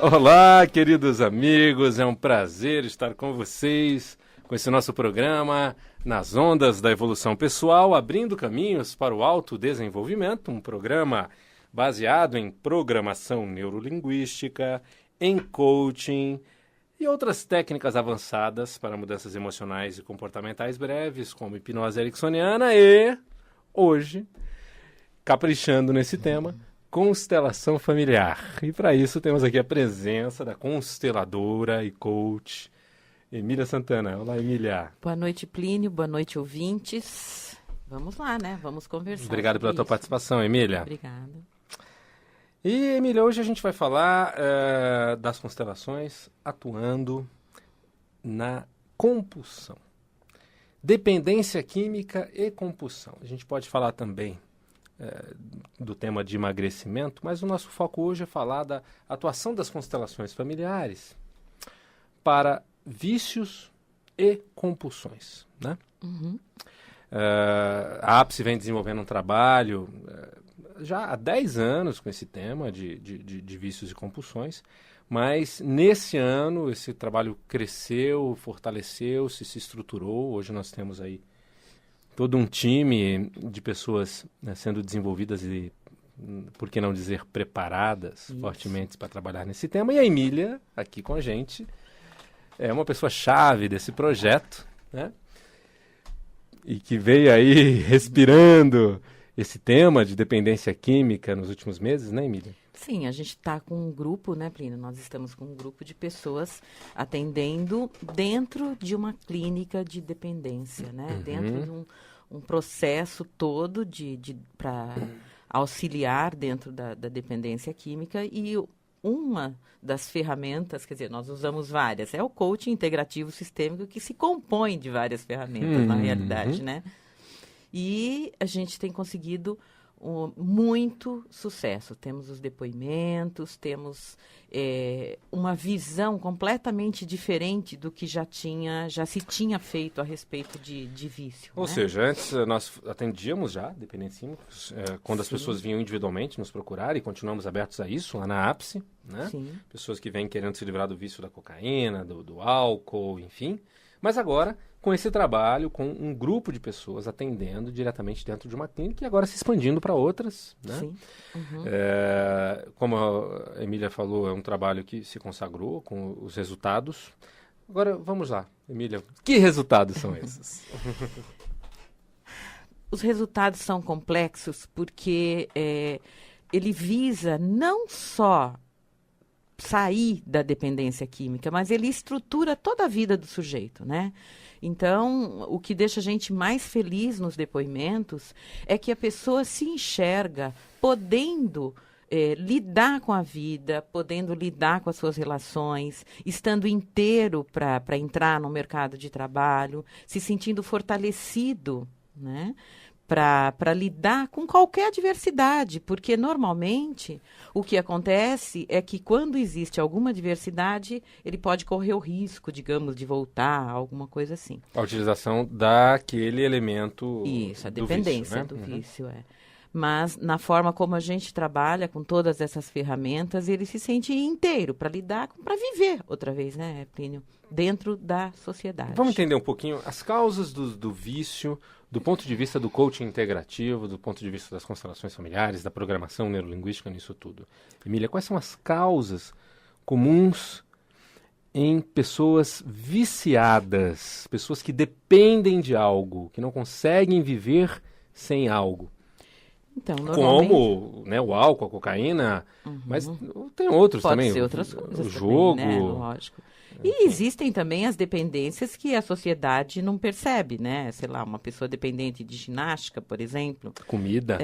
Olá, queridos amigos, é um prazer estar com vocês, com esse nosso programa Nas Ondas da Evolução Pessoal, abrindo caminhos para o autodesenvolvimento, um programa baseado em programação neurolinguística, em coaching e outras técnicas avançadas para mudanças emocionais e comportamentais breves, como hipnose ericksoniana e, hoje, caprichando nesse tema, constelação familiar. E para isso temos aqui a presença da consteladora e coach Emília Santana. Olá, Emília. Boa noite, Plínio. Boa noite, ouvintes. Vamos lá, né? Vamos conversar. Obrigado pela tua participação, Emília. Obrigada. E, Emília, hoje a gente vai falar das constelações atuando na compulsão. Dependência química e compulsão. A gente pode falar também do tema de emagrecimento, mas o nosso foco hoje é falar da atuação das constelações familiares para vícios e compulsões, né? Uhum. A APSE vem desenvolvendo um trabalho já há 10 anos com esse tema de vícios e compulsões, mas nesse ano esse trabalho cresceu, fortaleceu-se, se estruturou. Hoje nós temos aí todo um time de pessoas, né, sendo desenvolvidas e, por que não dizer, preparadas fortemente para trabalhar nesse tema. E a Emília, aqui com a gente, é uma pessoa-chave desse projeto, né? E que veio aí respirando esse tema de dependência química nos últimos meses, né, Emília? Sim, a gente está com um grupo, né, Plínio? Nós estamos com um grupo de pessoas atendendo dentro de uma clínica de dependência, né? Uhum. Dentro de um processo todo para auxiliar dentro da dependência química. E uma das ferramentas, quer dizer, nós usamos várias, é o coaching integrativo sistêmico, que se compõe de várias ferramentas, na realidade, né? E a gente tem conseguido muito sucesso. Temos os depoimentos, temos uma visão completamente diferente do que já se tinha feito a respeito de vício. Ou né? seja, antes nós atendíamos já dependentes químicos, quando as Sim. pessoas vinham individualmente nos procurar, e continuamos abertos a isso lá na APSE, né? Sim. Pessoas que vêm querendo se livrar do vício da cocaína, do álcool, enfim. Mas agora, com esse trabalho, com um grupo de pessoas atendendo diretamente dentro de uma clínica e agora se expandindo para outras, né? Sim. Uhum. Como a Emília falou, é um trabalho que se consagrou com os resultados. Agora, vamos lá, Emília, que resultados são esses? Os resultados são complexos porque ele visa não só sair da dependência química, mas ele estrutura toda a vida do sujeito, né? Então, o que deixa a gente mais feliz nos depoimentos é que a pessoa se enxerga podendo lidar com a vida, podendo lidar com as suas relações, estando inteiro para entrar no mercado de trabalho, se sentindo fortalecido, né? Para lidar com qualquer adversidade, porque normalmente o que acontece é que quando existe alguma adversidade, ele pode correr o risco, digamos, de voltar, alguma coisa assim. A utilização daquele elemento Isso, a do dependência vício, né? do vício, Mas na forma como a gente trabalha com todas essas ferramentas, ele se sente inteiro para lidar, para viver outra vez, né, Plínio? Dentro da sociedade. Vamos entender um pouquinho as causas do vício, do ponto de vista do coaching integrativo, do ponto de vista das constelações familiares, da programação neurolinguística nisso tudo. Emília, quais são as causas comuns em pessoas viciadas, pessoas que dependem de algo, que não conseguem viver sem algo? Então, como, né, o álcool, a cocaína, mas tem outros pode também. Pode ser outras coisas o jogo, também, né? Lógico. E existem também as dependências que a sociedade não percebe, né? Sei lá, uma pessoa dependente de ginástica, por exemplo. Comida.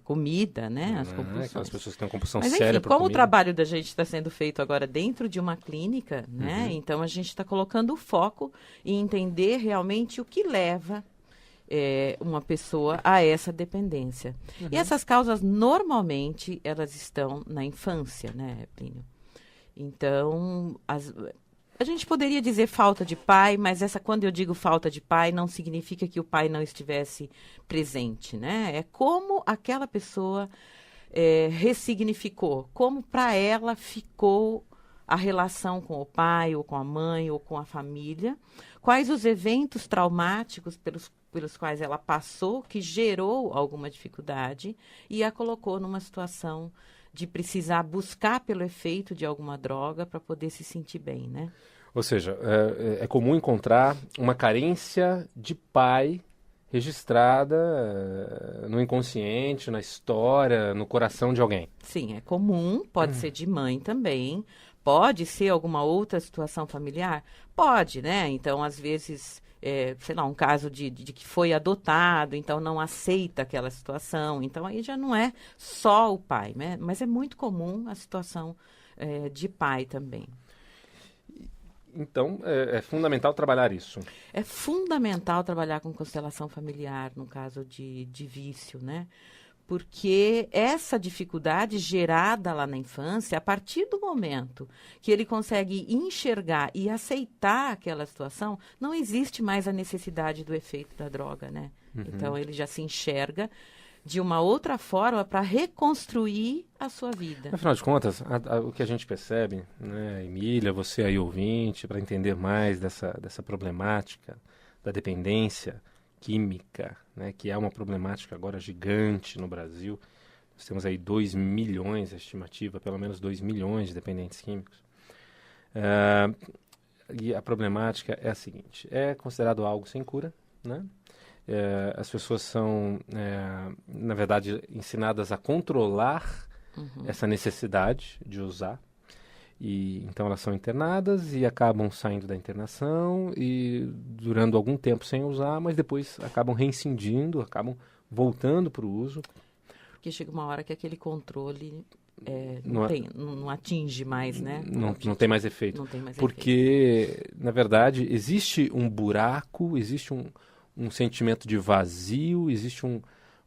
Comida, né? As compulsões. Aquelas pessoas que têm uma compulsão Mas, séria enfim, por como comida. o trabalho da gente está sendo feito agora dentro de uma clínica, né? Então, a gente está colocando o foco em entender realmente o que leva uma pessoa a essa dependência. E essas causas, normalmente, elas estão na infância, né, Plínio? Então, a gente poderia dizer falta de pai, mas quando eu digo falta de pai, não significa que o pai não estivesse presente, né? É como aquela pessoa ressignificou, como para ela ficou a relação com o pai, ou com a mãe, ou com a família, quais os eventos traumáticos pelos quais ela passou, que gerou alguma dificuldade e a colocou numa situação de precisar buscar pelo efeito de alguma droga para poder se sentir bem, né? Ou seja, é comum encontrar uma carência de pai registrada no inconsciente, na história, no coração de alguém. Sim, é comum, pode ser de mãe também, pode ser alguma outra situação familiar? Pode, né? Então, às vezes, sei lá, um caso de que foi adotado, então não aceita aquela situação, então aí já não é só o pai, né? Mas é muito comum a situação de pai também. Então, é fundamental trabalhar isso. É fundamental trabalhar com constelação familiar no caso de vício, né? Porque essa dificuldade gerada lá na infância, a partir do momento que ele consegue enxergar e aceitar aquela situação, não existe mais a necessidade do efeito da droga, né? Uhum. Então, ele já se enxerga de uma outra forma para reconstruir a sua vida. Afinal de contas, o que a gente percebe, né, Emília, você aí ouvinte, para entender mais dessa problemática da dependência química, né, que é uma problemática agora gigante no Brasil. Nós temos aí 2 milhões, a estimativa, pelo menos 2 milhões de dependentes químicos. E a problemática é a seguinte, é considerado algo sem cura, né? As pessoas são, na verdade, ensinadas a controlar essa necessidade de usar. E então elas são internadas e acabam saindo da internação e durando algum tempo sem usar, mas depois acabam reincidindo, acabam voltando para o uso. Porque chega uma hora que aquele controle não atinge mais, né? Não tem mais efeito. Não tem mais porque, efeito. Na verdade, existe um buraco, existe um sentimento de vazio, existe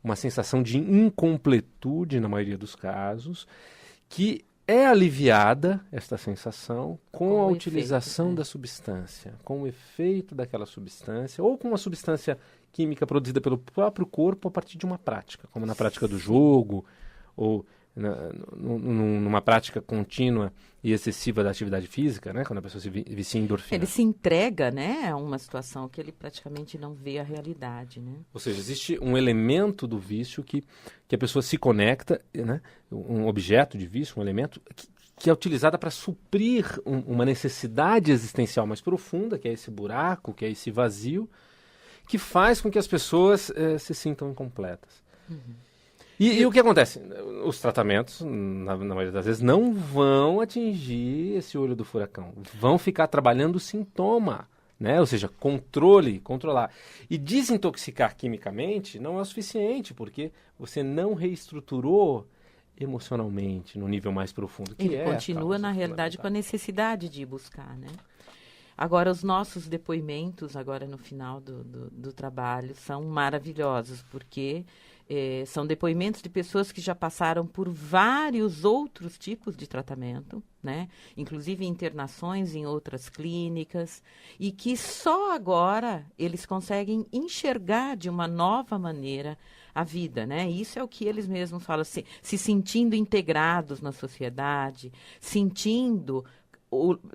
uma sensação de incompletude, na maioria dos casos, que é aliviada, esta sensação, com a utilização da substância, com o efeito daquela substância, ou com uma substância química produzida pelo próprio corpo a partir de uma prática, como na prática do jogo, ou numa prática contínua e excessiva da atividade física, né? Quando a pessoa se vicia em endorfina. Ele se entrega, né, a uma situação que ele praticamente não vê a realidade, né? Ou seja, existe um elemento do vício que a pessoa se conecta, né? Um objeto de vício, um elemento que é utilizado para suprir uma necessidade existencial mais profunda, que é esse buraco, que é esse vazio, que faz com que as pessoas se sintam incompletas. Uhum. E o que acontece? Os tratamentos, na maioria das vezes, não vão atingir esse olho do furacão. Vão ficar trabalhando o sintoma, né? Ou seja, controlar. E desintoxicar quimicamente não é o suficiente, porque você não reestruturou emocionalmente no nível mais profundo. Que ele continua, na realidade, com a necessidade de ir buscar, né? Agora, os nossos depoimentos, agora no final do trabalho, são maravilhosos, porque são depoimentos de pessoas que já passaram por vários outros tipos de tratamento, né? Inclusive internações em outras clínicas, e que só agora eles conseguem enxergar de uma nova maneira a vida, né? Isso é o que eles mesmos falam, se sentindo integrados na sociedade, sentindo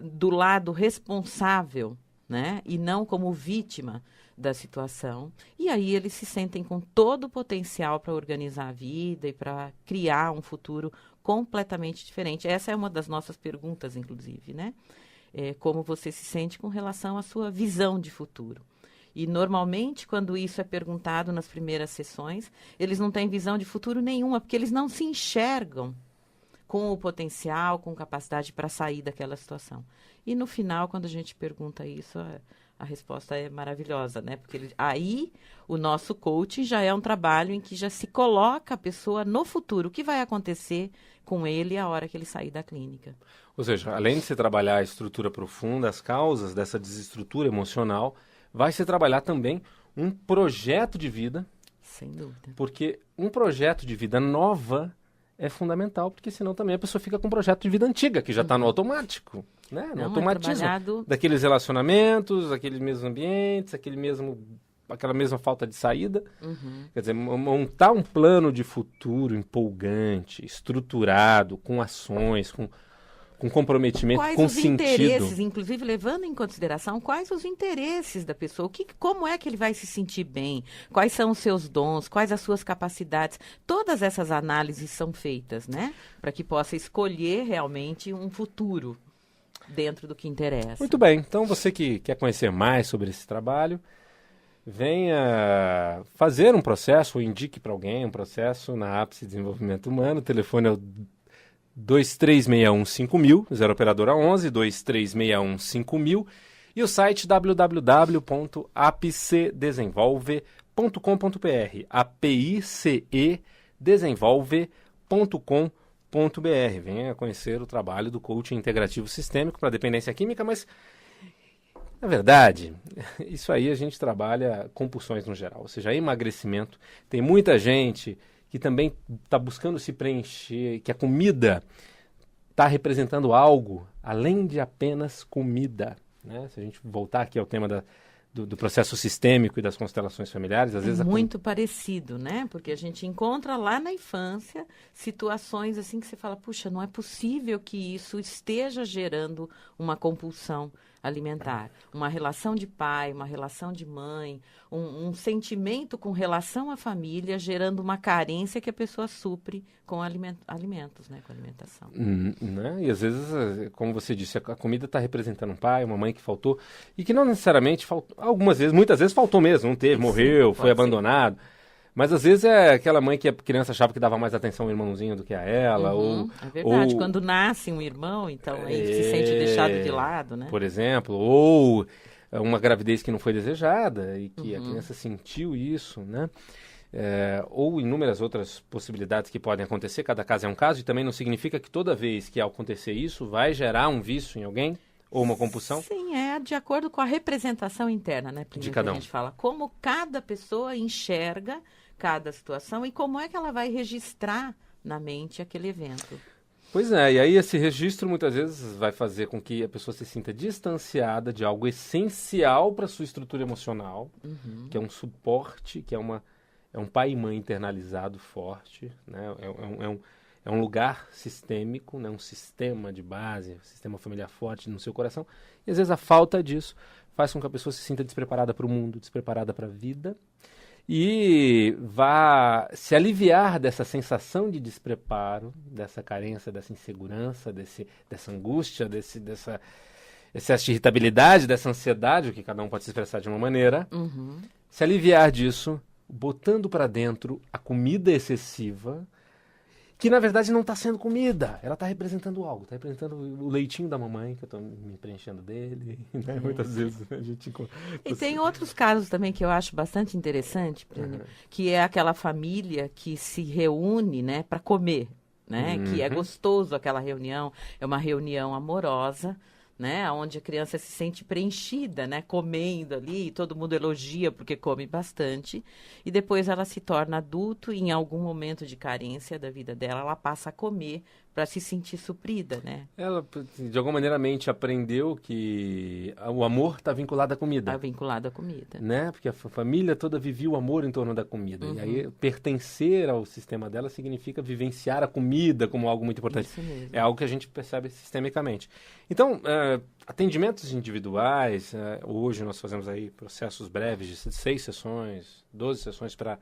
do lado responsável, né? E não como vítima da situação. E aí eles se sentem com todo o potencial para organizar a vida e para criar um futuro completamente diferente. Essa é uma das nossas perguntas, inclusive, né? Como você se sente com relação à sua visão de futuro. E, normalmente, quando isso é perguntado nas primeiras sessões, eles não têm visão de futuro nenhuma, porque eles não se enxergam com o potencial, com capacidade para sair daquela situação. E no final, quando a gente pergunta isso, a resposta é maravilhosa, né? Porque aí o nosso coaching já é um trabalho em que já se coloca a pessoa no futuro. O que vai acontecer com ele a hora que ele sair da clínica? Ou seja, além de se trabalhar a estrutura profunda, as causas dessa desestrutura emocional, vai se trabalhar também um projeto de vida. Sem dúvida. Porque um projeto de vida nova é fundamental, porque senão também a pessoa fica com um projeto de vida antiga, que já está no automático, né? No automatismo daqueles relacionamentos, aqueles mesmos ambientes, aquela mesma falta de saída. Quer dizer, montar um plano de futuro empolgante, estruturado, com ações, com comprometimento, quais com os sentido. interesses, inclusive levando em consideração quais os interesses da pessoa, como é que ele vai se sentir bem, quais são os seus dons, quais as suas capacidades. Todas essas análises são feitas, né? Para que possa escolher realmente um futuro dentro do que interessa. Muito bem, então você que quer conhecer mais sobre esse trabalho, venha fazer um processo ou indique para alguém um processo na Ápice Desenvolvimento Humano. O telefone é o 23615000, 0 operadora 11, 23615000, e o site www.apicedesenvolve.com.br, apicedesenvolve.com.br. Venha conhecer o trabalho do coaching integrativo sistêmico para dependência química, mas, na verdade, isso aí a gente trabalha compulsões no geral, ou seja, emagrecimento. Tem muita gente que também está buscando se preencher, que a comida está representando algo além de apenas comida, né? Se a gente voltar aqui ao tema do processo sistêmico e das constelações familiares, às vezes... Muito parecido, né? Porque a gente encontra lá na infância situações assim que você fala, puxa, não é possível que isso esteja gerando uma compulsão alimentar. Uma relação de pai, uma relação de mãe, um sentimento com relação à família, gerando uma carência que a pessoa supre com alimentos, né? Com alimentação. Né? E às vezes, como você disse, a comida está representando um pai, uma mãe que faltou, e que não necessariamente faltou, muitas vezes faltou mesmo, não teve, Sim, morreu, foi ser. abandonado. Mas às vezes é aquela mãe que a criança achava que dava mais atenção ao irmãozinho do que a ela. É verdade, ou, quando nasce um irmão, então aí se sente deixado de lado, né? Por exemplo, ou uma gravidez que não foi desejada e que a criança sentiu isso, né? Ou inúmeras outras possibilidades que podem acontecer, cada caso é um caso, e também não significa que toda vez que acontecer isso vai gerar um vício em alguém ou uma compulsão. Sim, é de acordo com a representação interna, né, Plínio, de cada um. Que a gente fala. Como cada pessoa enxerga cada situação e como é que ela vai registrar na mente aquele evento. Pois é, e aí esse registro muitas vezes vai fazer com que a pessoa se sinta distanciada de algo essencial para a sua estrutura emocional, que é um suporte, que é um pai e mãe internalizado forte, né? É um lugar sistêmico, né? Um sistema de base, um sistema familiar forte no seu coração. E às vezes a falta disso faz com que a pessoa se sinta despreparada para o mundo, despreparada para a vida, e vá se aliviar dessa sensação de despreparo, dessa carência, dessa insegurança, dessa angústia, dessa excesso de irritabilidade, dessa ansiedade, o que cada um pode se expressar de uma maneira, se aliviar disso, botando para dentro a comida excessiva, que na verdade não está sendo comida, ela está representando algo, está representando o leitinho da mamãe, que eu estou me preenchendo dele, né? Muitas vezes a gente... E tem outros casos também que eu acho bastante interessante, Plínio, que é aquela família que se reúne, né, para comer, né, que é gostoso aquela reunião, é uma reunião amorosa, né, onde a criança se sente preenchida, né, comendo ali, todo mundo elogia porque come bastante, e depois ela se torna adulto e em algum momento de carência da vida dela, ela passa a comer para se sentir suprida, né? Ela, de alguma maneira, a mente aprendeu que o amor está vinculado à comida. Está vinculado à comida. Né? Porque a família toda vivia o amor em torno da comida. E aí, pertencer ao sistema dela significa vivenciar a comida como algo muito importante. Isso mesmo. É algo que a gente percebe sistemicamente. Então, atendimentos individuais, hoje nós fazemos aí processos breves de 6 sessões, 12 sessões para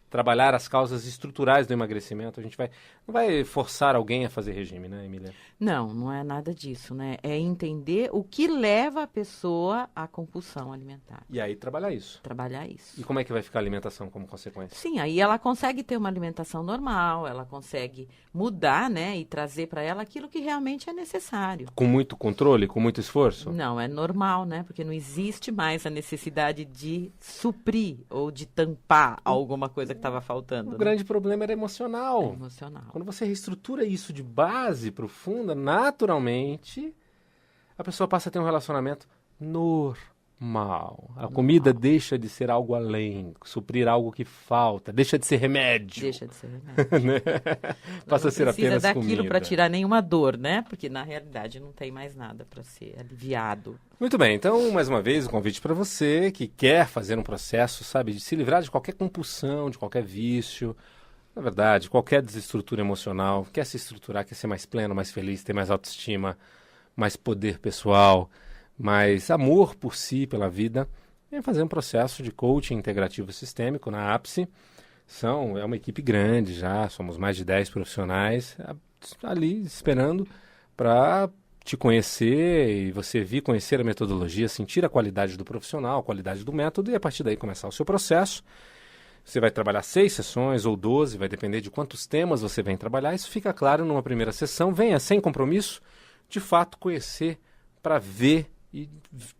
trabalhar as causas estruturais do emagrecimento. A gente não vai forçar alguém a fazer regime, né, Emília? Não, não é nada disso, né? É entender o que leva a pessoa à compulsão alimentar. E aí trabalhar isso. Trabalhar isso. E como é que vai ficar a alimentação como consequência? Sim, aí ela consegue ter uma alimentação normal, ela consegue mudar, né, e trazer para ela aquilo que realmente é necessário. Com muito controle, com muito esforço? Não, é normal, né? Porque não existe mais a necessidade de suprir ou de tampar alguma coisa que estava faltando. O grande problema era emocional. É emocional. Quando você reestrutura isso de base profunda, naturalmente, a pessoa passa a ter um relacionamento normal. A comida deixa de ser algo além, suprir algo que falta, deixa de ser remédio. Deixa de ser remédio. Né? Passa a ser apenas comida. Não precisa daquilo para tirar nenhuma dor, né? Porque na realidade não tem mais nada para ser aliviado. Muito bem, então, mais uma vez, o convite para você que quer fazer um processo, sabe, de se livrar de qualquer compulsão, de qualquer vício. Na verdade, qualquer desestrutura emocional, quer se estruturar, quer ser mais pleno, mais feliz, ter mais autoestima, mais poder pessoal, mais amor por si, pela vida, vem fazer um processo de coaching integrativo sistêmico na APSE. É uma equipe grande já, somos mais de 10 profissionais ali esperando para te conhecer e você vir conhecer a metodologia, sentir a qualidade do profissional, a qualidade do método e a partir daí começar o seu processo. Você vai trabalhar 6 sessões ou 12, vai depender de quantos temas você vem trabalhar. Isso fica claro numa primeira sessão. Venha sem compromisso, de fato conhecer para ver e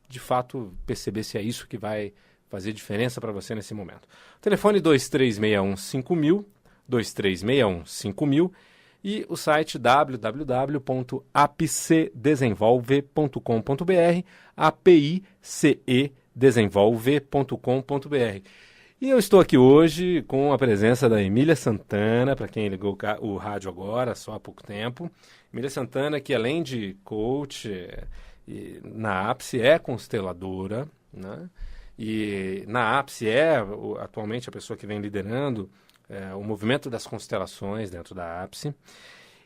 de fato perceber se é isso que vai fazer diferença para você nesse momento. Telefone 2361-5000, 2361-5000 e o site www.apcedesenvolve.com.br, apicedesenvolve.com.br. E eu estou aqui hoje com a presença da Emília Santana, para quem ligou o rádio agora, só há pouco tempo. Emília Santana, que além de coach na APSE, é consteladora, né? E na APSE atualmente a pessoa que vem liderando o movimento das constelações dentro da APSE.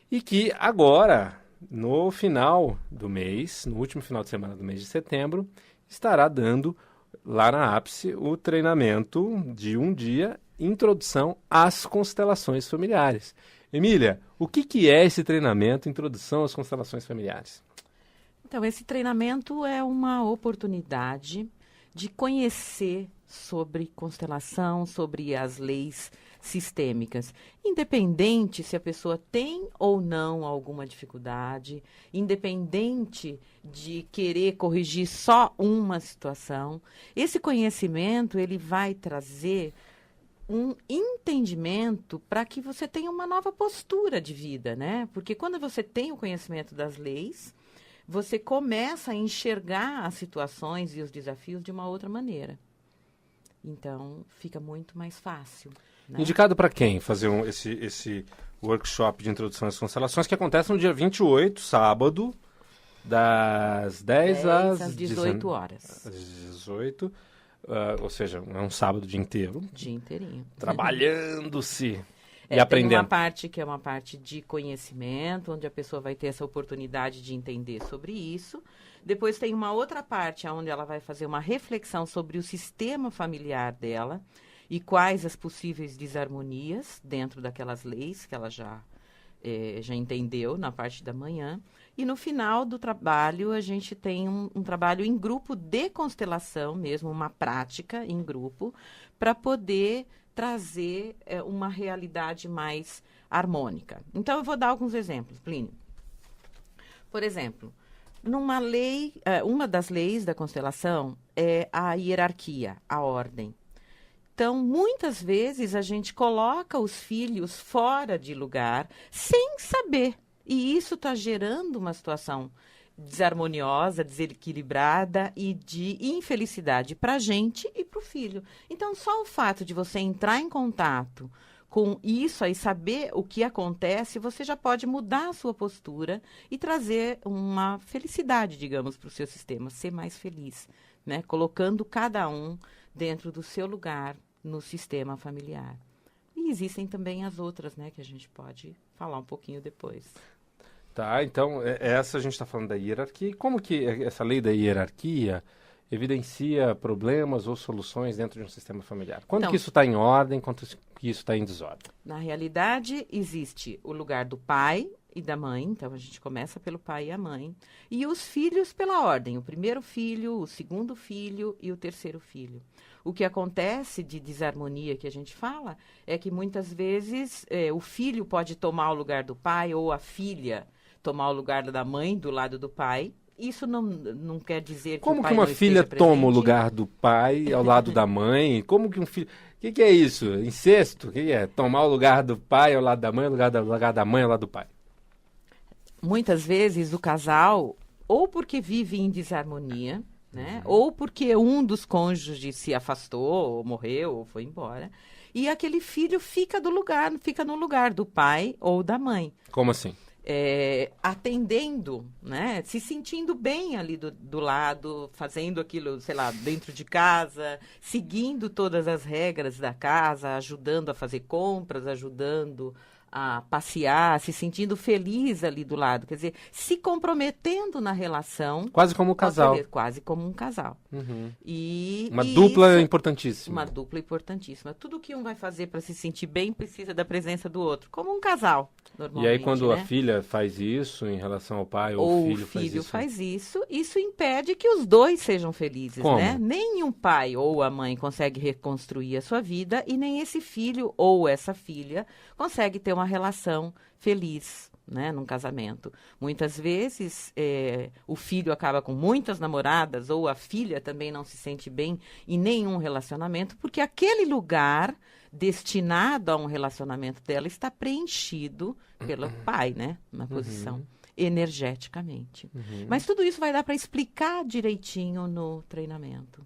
E que agora, no final do mês, no último final de semana do mês de setembro, estará dando lá na APSE o treinamento de um dia, Introdução às Constelações Familiares. Emília, o que é esse treinamento, Introdução às Constelações Familiares? Então, esse treinamento é uma oportunidade de conhecer sobre constelação, sobre as leis sistêmicas, independente se a pessoa tem ou não alguma dificuldade, independente de querer corrigir só uma situação. Esse conhecimento, ele vai trazer um entendimento para que você tenha uma nova postura de vida, né? Porque quando você tem o conhecimento das leis, você começa a enxergar as situações e os desafios de uma outra maneira. Então, fica muito mais fácil. Né? Indicado para quem fazer esse workshop de introdução às constelações, que acontece no dia 28, sábado, das 10 às 18 horas. Às 18, ou seja, é um sábado o dia inteiro. Dia inteirinho. Trabalhando-se. E aprendendo. Tem uma parte que é uma parte de conhecimento, onde a pessoa vai ter essa oportunidade de entender sobre isso. Depois tem uma outra parte onde ela vai fazer uma reflexão sobre o sistema familiar dela e quais as possíveis desarmonias dentro daquelas leis que ela já entendeu na parte da manhã. E no final do trabalho, a gente tem um trabalho em grupo de constelação mesmo, uma prática em grupo, para poder trazer uma realidade mais harmônica. Então, eu vou dar alguns exemplos, Plínio. Por exemplo, numa lei, uma das leis da constelação é a hierarquia, a ordem. Então, muitas vezes, a gente coloca os filhos fora de lugar sem saber. E isso está gerando uma situação desarmoniosa, desequilibrada e de infelicidade para a gente e para o filho. Então, só o fato de você entrar em contato com isso e saber o que acontece, você já pode mudar a sua postura e trazer uma felicidade, digamos, para o seu sistema, ser mais feliz, né? Colocando cada um dentro do seu lugar no sistema familiar. E existem também as outras, né, que a gente pode falar um pouquinho depois. Tá, então, essa a gente está falando da hierarquia. E como que essa lei da hierarquia evidencia problemas ou soluções dentro de um sistema familiar? Quando que isso está em ordem, quando que isso está em desordem? Na realidade, existe o lugar do pai e da mãe. Então, a gente começa pelo pai e a mãe. E os filhos pela ordem. O primeiro filho, o segundo filho e o terceiro filho. O que acontece de desarmonia que a gente fala é que muitas vezes o filho pode tomar o lugar do pai ou a filha tomar o lugar da mãe do lado do pai. Isso não quer dizer que como o pai que uma não filha esteja toma o presente. lugar do pai ao lado da mãe? Como que um filho... O que é isso? Incesto? O que é? Tomar o lugar do pai ao lado da mãe, o lugar da mãe ao lado do pai? Muitas vezes o casal, ou porque vive em desarmonia, né? Ou porque um dos cônjuges se afastou, ou morreu, ou foi embora, e aquele filho fica no lugar do pai ou da mãe. Como assim? atendendo, né? Se sentindo bem ali do lado, fazendo aquilo, sei lá, dentro de casa, seguindo todas as regras da casa, ajudando a fazer compras, ajudando a passear, se sentindo feliz ali do lado, quer dizer, se comprometendo na relação. Quase como um casal. Quase como um casal. Uhum. E Uma dupla isso, importantíssima. uma dupla importantíssima. Tudo que um vai fazer para se sentir bem precisa da presença do outro, como um casal, normalmente. E aí quando né? a filha faz isso em relação ao pai, ou o filho faz isso, isso impede que os dois sejam felizes, Como? né? Nem um pai ou a mãe consegue reconstruir a sua vida e nem esse filho ou essa filha consegue ter uma relação feliz, né, num casamento. Muitas vezes o filho acaba com muitas namoradas ou a filha também não se sente bem em nenhum relacionamento porque aquele lugar destinado a um relacionamento dela está preenchido pelo pai, né, na posição energeticamente. Mas tudo isso vai dar para explicar direitinho no treinamento.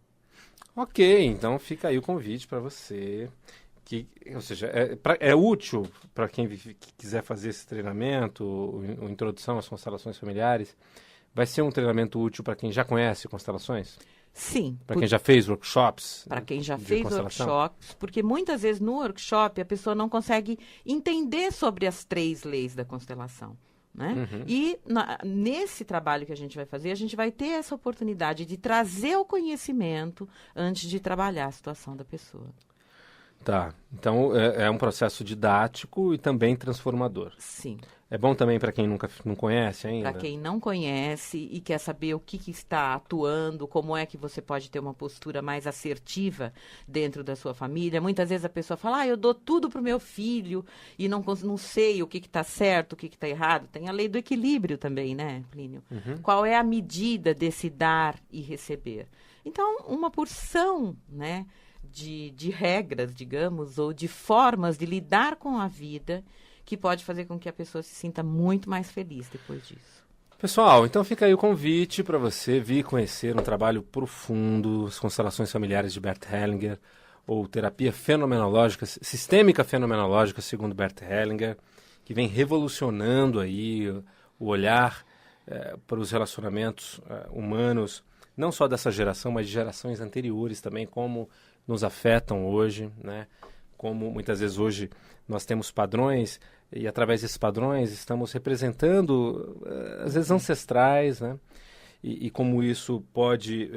Ok, então fica aí o convite para você. Ou seja, é útil para quem quiser fazer esse treinamento, ou introdução às constelações familiares. Vai ser um treinamento útil para quem já conhece constelações? Sim. Para quem já fez workshops? Para quem já de fez constelação? workshops, porque muitas vezes no workshop a pessoa não consegue entender sobre as 3 leis da constelação. Né? E nesse trabalho que a gente vai fazer, a gente vai ter essa oportunidade de trazer o conhecimento antes de trabalhar a situação da pessoa. Tá, então é um processo didático e também transformador. Sim. É bom também para quem não conhece ainda? Para quem não conhece e quer saber o que está atuando, como é que você pode ter uma postura mais assertiva dentro da sua família. Muitas vezes a pessoa fala, eu dou tudo para o meu filho e não sei o que está certo, o que está errado. Tem a lei do equilíbrio também, né, Plínio? Qual é a medida desse dar e receber? Então, uma porção, né, de regras, digamos, ou de formas de lidar com a vida que pode fazer com que a pessoa se sinta muito mais feliz depois disso. Pessoal, então fica aí o convite para você vir conhecer um trabalho profundo, as constelações familiares de Bert Hellinger, ou terapia fenomenológica, sistêmica fenomenológica, segundo Bert Hellinger, que vem revolucionando aí o olhar para os relacionamentos humanos, não só dessa geração, mas de gerações anteriores também, como nos afetam hoje, né? Como muitas vezes hoje nós temos padrões e através desses padrões estamos representando, às vezes, ancestrais, né? E como isso pode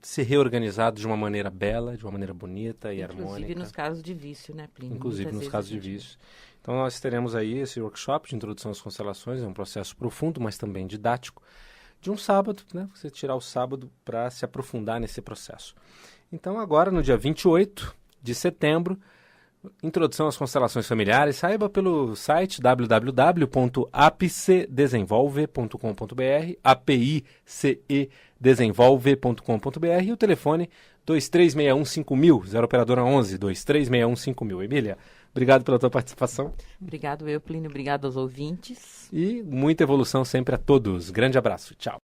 ser reorganizado de uma maneira bela, de uma maneira bonita e harmônica. Inclusive nos casos de vício, né, Plínio? Inclusive nos casos de vício. Então nós teremos aí esse workshop de introdução às constelações, é um processo profundo, mas também didático, de um sábado, né? Você tirar o sábado para se aprofundar nesse processo. Então agora, no dia 28 de setembro, introdução às constelações familiares, saiba pelo site www.apicedesenvolve.com.br, apicedesenvolve.com.br e o telefone 23615000, 0 operadora 11 23615000. Emília, obrigado pela tua participação. Obrigado eu, Plínio, obrigado aos ouvintes. E muita evolução sempre a todos. Grande abraço, tchau.